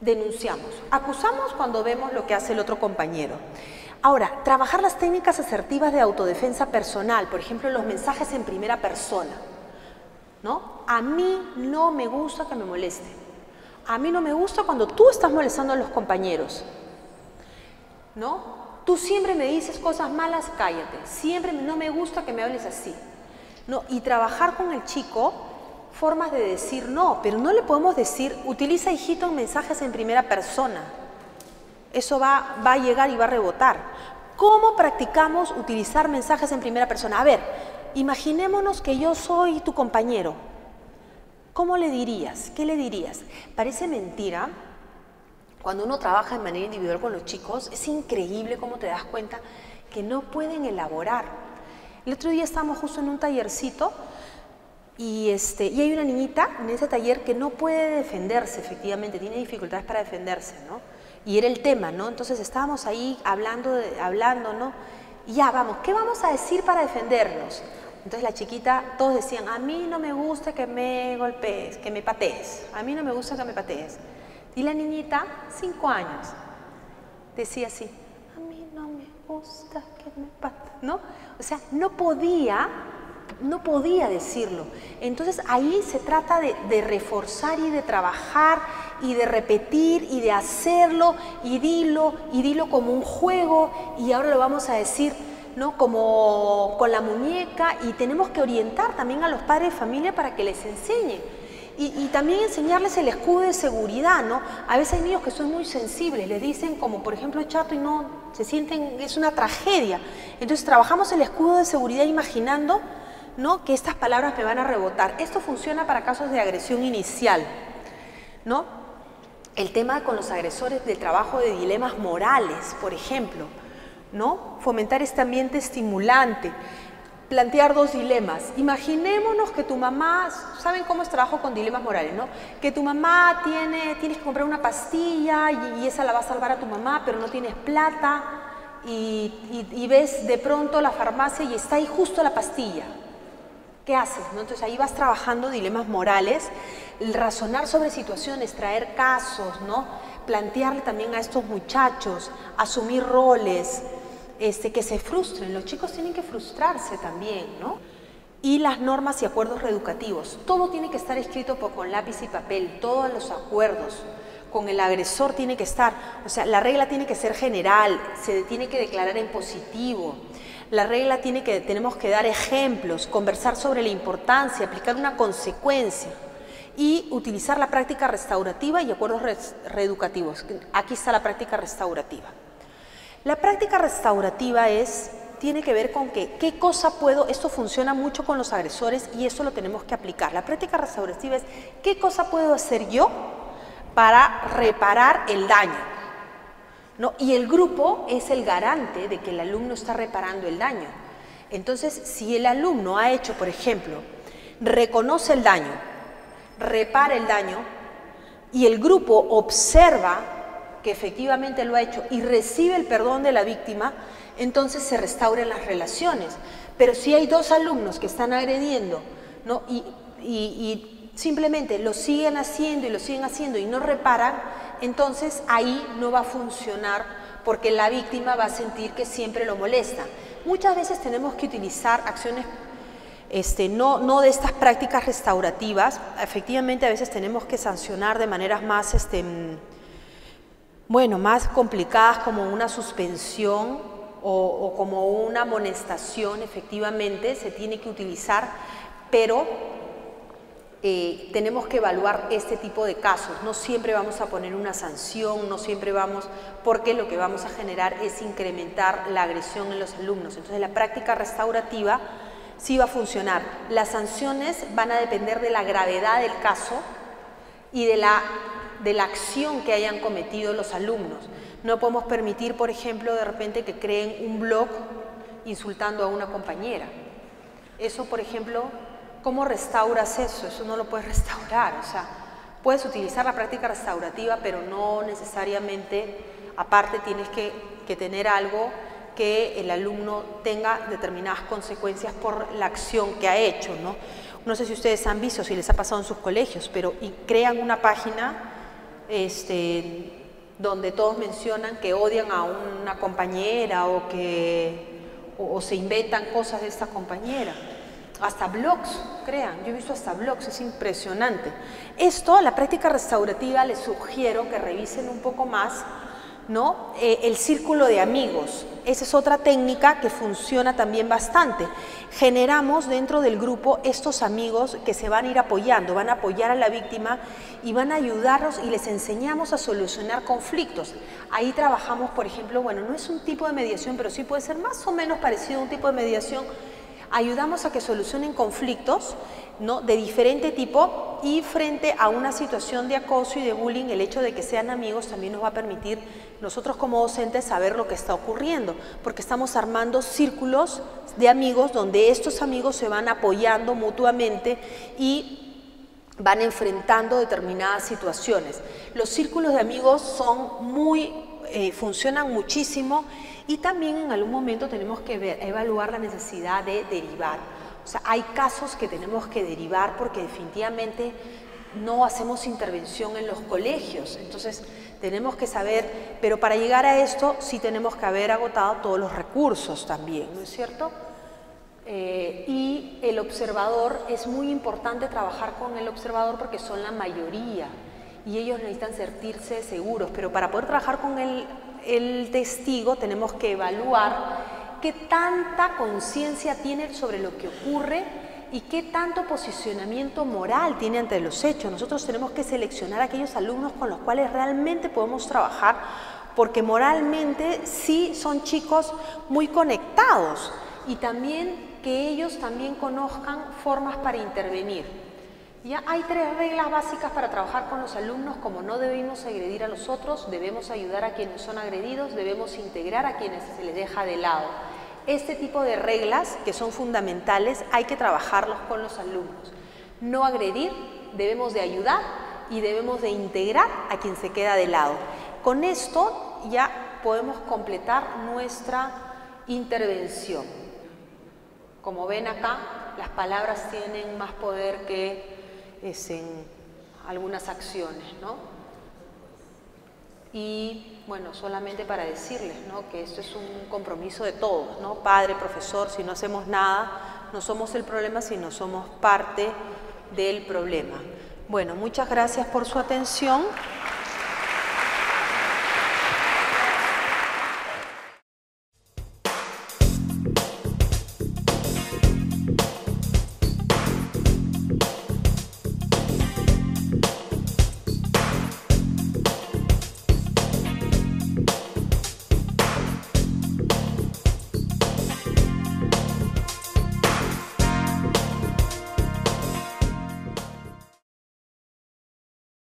denunciamos, acusamos cuando vemos lo que hace el otro compañero. Ahora, trabajar las técnicas asertivas de autodefensa personal, por ejemplo, los mensajes en primera persona, ¿no? A mí no me gusta que me moleste. A mí no me gusta cuando tú estás molestando a los compañeros, ¿no? Tú siempre me dices cosas malas, cállate. Siempre no me gusta que me hables así, ¿no? Y trabajar con el chico formas de decir no, pero no le podemos decir, utiliza, hijito, mensajes en primera persona. Eso va a llegar y va a rebotar. ¿Cómo practicamos utilizar mensajes en primera persona? A ver, imaginémonos que yo soy tu compañero. ¿Cómo le dirías? ¿Qué le dirías? Parece mentira. Cuando uno trabaja de manera individual con los chicos, es increíble cómo te das cuenta que no pueden elaborar. El otro día estábamos justo en un tallercito y hay una niñita en ese taller que no puede defenderse, efectivamente, tiene dificultades para defenderse, ¿no? Y era el tema, ¿no? Entonces estábamos ahí hablando, ¿no? Y ya, vamos, ¿qué vamos a decir para defendernos? Entonces la chiquita, todos decían, a mí no me gusta que me golpees, que me patees. A mí no me gusta que me patees. Y la niñita, 5 años, decía así, a mí no me gusta que me patees, ¿no? O sea, no podía decirlo. Entonces ahí se trata de reforzar y de trabajar y de repetir y de hacerlo y dilo como un juego y ahora lo vamos a decir, ¿no? Como con la muñeca, y tenemos que orientar también a los padres de familia para que les enseñen y también enseñarles el escudo de seguridad, ¿no? A veces hay niños que son muy sensibles, les dicen como por ejemplo chato y no se sienten, es una tragedia. Entonces trabajamos el escudo de seguridad imaginando, ¿no?, que estas palabras me van a rebotar. Esto funciona para casos de agresión inicial, ¿no? El tema con los agresores del trabajo de dilemas morales, por ejemplo, ¿no? Fomentar este ambiente estimulante, plantear 2 dilemas. Imaginémonos que tu mamá, ¿saben cómo es trabajo con dilemas morales, no? Que tu mamá tienes que comprar una pastilla y esa la va a salvar a tu mamá, pero no tienes plata y ves de pronto la farmacia y está ahí justo la pastilla. ¿Qué haces, no? Entonces ahí vas trabajando dilemas morales, el razonar sobre situaciones, traer casos, ¿no? Plantearle también a estos muchachos, asumir roles, que se frustren. Los chicos tienen que frustrarse también, ¿no? Y las normas y acuerdos reeducativos. Todo tiene que estar escrito con lápiz y papel, todos los acuerdos. Con el agresor tiene que estar, o sea, la regla tiene que ser general, se tiene que declarar en positivo. La regla tenemos que dar ejemplos, conversar sobre la importancia, aplicar una consecuencia y utilizar la práctica restaurativa y acuerdos reeducativos. Aquí está la práctica restaurativa. La práctica restaurativa tiene que ver con qué cosa puedo, esto funciona mucho con los agresores y eso lo tenemos que aplicar. La práctica restaurativa es qué cosa puedo hacer yo para reparar el daño, ¿no? Y el grupo es el garante de que el alumno está reparando el daño. Entonces, si el alumno ha hecho, por ejemplo, reconoce el daño, repara el daño y el grupo observa que efectivamente lo ha hecho y recibe el perdón de la víctima, entonces se restauran las relaciones. Pero si hay 2 alumnos que están agrediendo, ¿no? y simplemente lo siguen haciendo y no reparan, entonces ahí no va a funcionar porque la víctima va a sentir que siempre lo molesta. Muchas veces tenemos que utilizar acciones no de estas prácticas restaurativas. Efectivamente a veces tenemos que sancionar de maneras más más complicadas, como una suspensión o como una amonestación. Efectivamente se tiene que utilizar, pero tenemos que evaluar este tipo de casos. No siempre vamos a poner una sanción, no siempre porque lo que vamos a generar es incrementar la agresión en los alumnos. Entonces la práctica restaurativa sí va a funcionar. Las sanciones van a depender de la gravedad del caso y de la acción que hayan cometido los alumnos. No podemos permitir, por ejemplo, de repente que creen un blog insultando a una compañera. Eso, por ejemplo, ¿cómo restauras eso? Eso no lo puedes restaurar. O sea, puedes utilizar la práctica restaurativa, pero no necesariamente, aparte tienes que tener algo que el alumno tenga determinadas consecuencias por la acción que ha hecho, ¿no? No sé si ustedes han visto, si les ha pasado en sus colegios, pero crean una página donde todos mencionan que odian a una compañera o se inventan cosas de esta compañera. Hasta blogs, crean, yo he visto hasta blogs, es impresionante. Esto, a la práctica restaurativa, les sugiero que revisen un poco más, ¿no? El círculo de amigos. Esa es otra técnica que funciona también bastante. Generamos dentro del grupo estos amigos que se van a ir apoyando, van a apoyar a la víctima y van a ayudarlos y les enseñamos a solucionar conflictos. Ahí trabajamos, por ejemplo, bueno, no es un tipo de mediación, pero sí puede ser más o menos parecido a un tipo de mediación. Ayudamos a que solucionen conflictos, ¿no? De diferente tipo, y frente a una situación de acoso y de bullying, el hecho de que sean amigos también nos va a permitir nosotros como docentes saber lo que está ocurriendo, porque estamos armando círculos de amigos donde estos amigos se van apoyando mutuamente y van enfrentando determinadas situaciones. Los círculos de amigos funcionan muchísimo, y también en algún momento tenemos que evaluar la necesidad de derivar. O sea, hay casos que tenemos que derivar porque definitivamente no hacemos intervención en los colegios. Entonces, tenemos que saber, pero para llegar a esto sí tenemos que haber agotado todos los recursos también, ¿no es cierto? Y el observador, es muy importante trabajar con el observador porque son la mayoría y ellos necesitan sentirse seguros, pero para poder trabajar con el testigo tenemos que evaluar qué tanta conciencia tiene sobre lo que ocurre y qué tanto posicionamiento moral tiene ante los hechos. Nosotros tenemos que seleccionar a aquellos alumnos con los cuales realmente podemos trabajar, porque moralmente sí son chicos muy conectados, y también que ellos también conozcan formas para intervenir. Ya hay 3 reglas básicas para trabajar con los alumnos, como no debemos agredir a los otros, debemos ayudar a quienes son agredidos, debemos integrar a quienes se les deja de lado. Este tipo de reglas, que son fundamentales, hay que trabajarlos con los alumnos. No agredir, debemos de ayudar y debemos de integrar a quien se queda de lado. Con esto ya podemos completar nuestra intervención. Como ven acá, las palabras tienen más poder que en algunas acciones, ¿no? Y bueno, solamente para decirles, ¿no?, que esto es un compromiso de todos, ¿no? Padre, profesor, si no hacemos nada, no somos el problema, sino somos parte del problema. Bueno, muchas gracias por su atención.